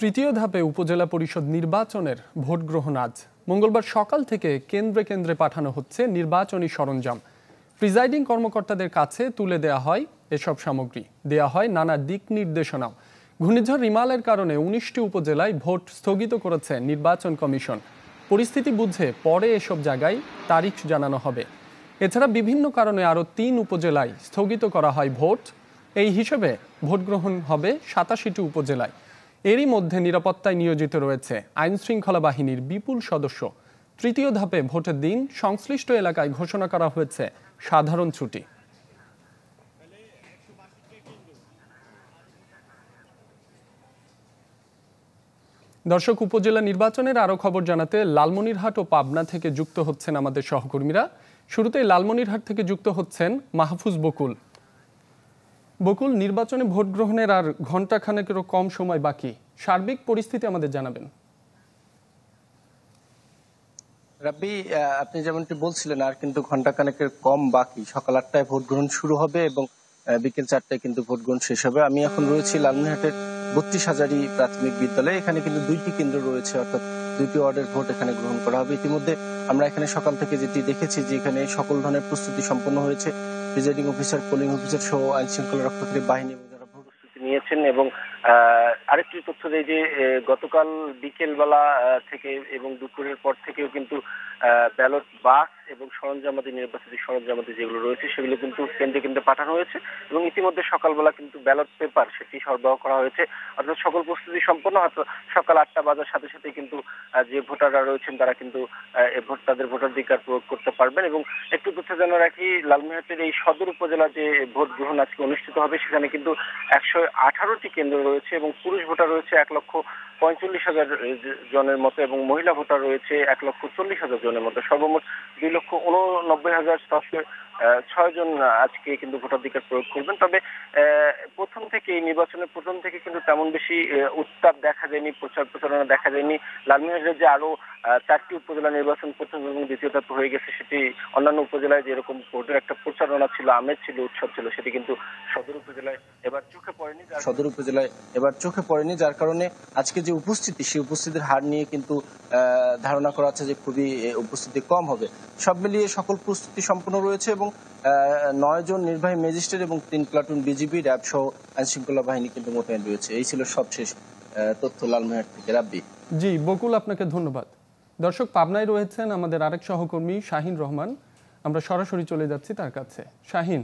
তৃতীয় ধাপে উপজেলা পরিষদ নির্বাচনের ভোট গ্রহণ আজ মঙ্গলবার সকাল থেকে কেন্দ্রে কেন্দ্রে পাঠানো হচ্ছে নির্বাচনী সরঞ্জাম। প্রিজাইডিং কর্মকর্তাদের কাছে তুলে দেয়া হয় এসব সামগ্রী, দেয়া হয় নানা দিক নির্দেশনাও। ঘূর্ণিঝড় রিমালের কারণে ১৯টি উপজেলায় ভোট স্থগিত করেছে নির্বাচন কমিশন। পরিস্থিতি বুঝে পরে এসব জায়গায় তারিখ জানানো হবে। এছাড়া বিভিন্ন কারণে আরও ৩ উপজেলায় স্থগিত করা হয় ভোট। এই হিসেবে ভোট গ্রহণ হবে ৮৭টি উপজেলায়। এরই মধ্যে নিরাপত্তায় নিয়োজিত রয়েছে আইনশৃঙ্খলা বাহিনীর বিপুল সদস্য। তৃতীয় ধাপে ভোটের দিন সংশ্লিষ্ট এলাকায় ঘোষণা করা হয়েছে সাধারণ ছুটি। দর্শক, উপজেলা নির্বাচনের আরও খবর জানাতে লালমনিরহাট ও পাবনা থেকে যুক্ত হচ্ছেন আমাদের সহকর্মীরা। শুরুতেই লালমনিরহাট থেকে যুক্ত হচ্ছেন মাহফুজ বকুল। বকুল, নির্বাচনে ভোট গ্রহণের আর ঘণ্টাখানেকেরও কম সময় বাকি, সার্বিক পরিস্থিতি আমাদের জানাবেন। রাব্বি, আপনি যেমনটি বলছিলেন আর কিন্তু ঘণ্টাখানেকের কম বাকি। সকাল ৮টায় ভোট গ্রহণ শুরু হবে এবং বিকেল ৪টায় কিন্তু ভোট গ্রহণ শেষ হবে। আমি এখন রয়েছি লালমনিরহাটের ৩২ হাজারি প্রাথমিক বিদ্যালয়ে। এখানে কিন্তু ২টি কেন্দ্র রয়েছে, অর্থাৎ ২টি ওয়ার্ডের ভোট এখানে গ্রহণ করা হবে। ইতিমধ্যে আমরা এখানে সকাল থেকে যেটি দেখেছি যে এখানে সকল ধরনের প্রস্তুতি সম্পন্ন হয়েছে। প্রিজাইডিং অফিসার, পোলিং অফিসার সহ আইন শৃঙ্খলা রক্ষাকারী বাহিনী এবং যারা ভোট প্রস্তুতি নিয়েছেন। এবং আরেকটি তথ্য দেয় যে গতকাল বিকেল বেলা থেকে এবং দুপুরের পর থেকেও কিন্তু ব্যালট বাক্স এবং সরঞ্জামাদি, নির্বাচনী সরঞ্জামাদি যেগুলো রয়েছে সেগুলো কিন্তু কেন্দ্রে কেন্দ্রে পাঠানো হয়েছে এবং ইতিমধ্যে সকালবেলা কিন্তু ব্যালট পেপার সেটি সরবরাহ করা হয়েছে। অর্থাৎ সকল প্রস্তুতি সম্পন্ন। হয়তো সকাল ৮টা বাজার সাথে সাথে কিন্তু যে ভোটাররা রয়েছেন তারা কিন্তু তাদের ভোটাধিকার প্রয়োগ করতে পারবেন। এবং একটু তথ্য জানা রাখি, লালমনিরহাটের এই সদর উপজেলা যে ভোট গ্রহণ আজকে অনুষ্ঠিত হবে সেখানে কিন্তু ১১৮টি কেন্দ্র রয়েছে এবং পুরুষ ভোটার রয়েছে ১,৪৫,০০০ জনের মতো এবং মহিলা ভোটার রয়েছে ১,৪০,০০০ জনের মতো। সর্বমোট ২,৮৯,৬০৬ জন আজকে কিন্তু ভোটাধিকার প্রয়োগ করবেন। তবে প্রথম থেকে নির্বাচনের প্রথম থেকে কিন্তু তেমন বেশি উত্তাপ দেখা যায়নি, প্রচারণা দেখা যায়নি। লালমনিরহাটের যে আরো ৪টি উপজেলা নির্বাচন প্রথম এবং দ্বিতীয় ধাপ হয়ে গেছে, সেটি অন্যান্য উপজেলায় যেরকম ভোটের একটা প্রচারণা ছিল, আমেজ ছিল, উৎসব ছিল, সেটি কিন্তু সদর উপজেলায় এবার চোখে পড়েনি। যার কারণে আজকে যে উপস্থিতি, সেই উপস্থিতির হার নিয়ে কিন্তু ধারণা করা হচ্ছে যে খুবই উপস্থিতি কম হবে। সব মিলিয়ে সকল প্রস্তুতি সম্পন্ন রয়েছে এবং ৯ জন নির্বাহী ম্যাজিস্ট্রেট এবং ৩ প্লাটুন বিজিবি, র্যাব সহ আইন শৃঙ্খলা বাহিনী কিন্তু মোতায়েন রয়েছে। এই ছিল সবশেষ তথ্য লালমনিরহাট থেকে। রাব্বি। জি বকুল, আপনাকে ধন্যবাদ। দর্শক, পাবনায় রয়েছেন আমাদের আরেক সহকর্মী শাহিন রহমান। আমরা সরাসরি চলে যাচ্ছি তার কাছে। শাহিন,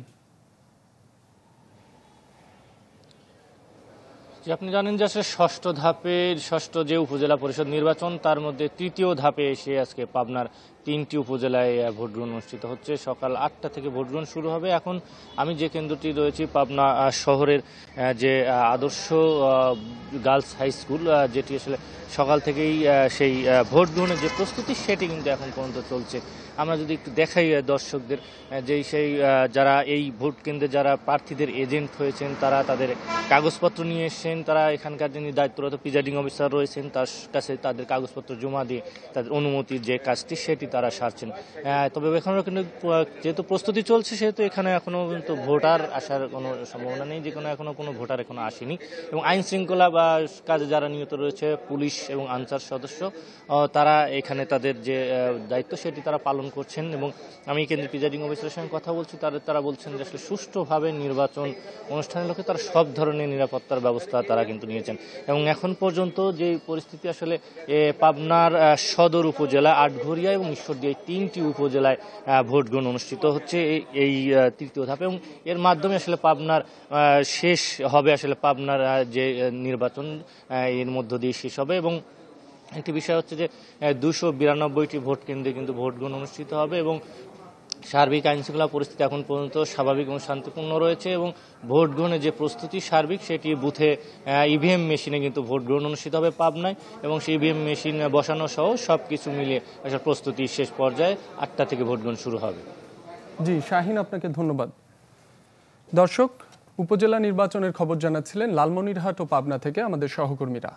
আপনি জানেন যে আসলে ষষ্ঠ যে উপজেলা পরিষদ নির্বাচন, তার মধ্যে তৃতীয় ধাপে এসে আজকে পাবনার 3টি উপজেলায় ভোট গ্রহণ অনুষ্ঠিত হচ্ছে। সকাল ৮টা থেকে ভোট গ্রহণ শুরু হবে। এখন আমি যে কেন্দ্রটি রয়েছি পাবনা শহরের যে আদর্শ গার্লস হাই স্কুল, যেটি আসলে সকাল থেকেই সেই ভোট গ্রহণের যে প্রস্তুতি সেটি কিন্তু এখন পর্যন্ত চলছে। আমরা যদি একটু দেখাই দর্শকদের, সেই যারা এই ভোট কেন্দ্রে যারা প্রার্থীদের এজেন্ট হয়েছেন, তারা তাদের কাগজপত্র নিয়ে এসেছেন। তারা এখানকার যিনি দায়িত্বরত প্রিজাইডিং অফিসার রয়েছেন তার কাছে তাদের কাগজপত্র জমা দিয়ে তাদের অনুমতির যে কাজটি সেটি তারা সারছেন। তবে এখনও কিন্তু যেহেতু প্রস্তুতি চলছে, সেহেতু এখানে এখনও কিন্তু ভোটার আসার কোনো সম্ভাবনা নেই, যে এখনও কোনো ভোটার এখনো আসেনি। এবং আইন শৃঙ্খলা বা কাজে যারা নিহত রয়েছে, পুলিশ এবং আনসার সদস্য, তারা এখানে তাদের যে দায়িত্ব সেটি তারা পালন করছেন। এবং আমি কেন্দ্রীয় প্রিজাইডিং অফিসারের সঙ্গে কথা বলছি, তারা বলছেন যে আসলে সুষ্ঠুভাবে নির্বাচন অনুষ্ঠানের লক্ষ্যে তারা সব ধরনের নিরাপত্তার ব্যবস্থা তারা কিন্তু নিয়েছেন। এবং এখন পর্যন্ত যে পরিস্থিতি, আসলে পাবনার সদর উপজেলা, আটঘরিয়া এবং ঈশ্বরদী, এই 3টি উপজেলায় ভোট গ্রহণ অনুষ্ঠিত হচ্ছে এই তৃতীয় ধাপে। এবং এর মাধ্যমে আসলে পাবনার শেষ হবে, আসলে পাবনার যে নির্বাচন এর মধ্য দিয়ে শেষ হবে। এবং একটি বিষয় হচ্ছে যে 292টি ভোট কেন্দ্রে কিন্তু ভোট গ্রহণ অনুষ্ঠিত হবে এবং সার্বিক আইনশৃঙ্খলা পরিস্থিতি এখন পর্যন্ত স্বাভাবিক এবং শান্তিপূর্ণ রয়েছে। এবং ভোট গ্রহণের যে প্রস্তুতি সার্বিক, সেটি বুথে ইভিএম মেশিনে কিন্তু ভোট গ্রহণ অনুষ্ঠিত হবে পাবনায়। এবং সেই ইভিএম মেশিন বসানো সহ সব কিছু মিলিয়ে প্রস্তুতি শেষ পর্যায়ে 8টা থেকে ভোট গ্রহণ শুরু হবে। জি শাহিন, আপনাকে ধন্যবাদ। দর্শক, উপজেলা নির্বাচনের খবর জানাচ্ছিলেন লালমনিরহাট ও পাবনা থেকে আমাদের সহকর্মীরা।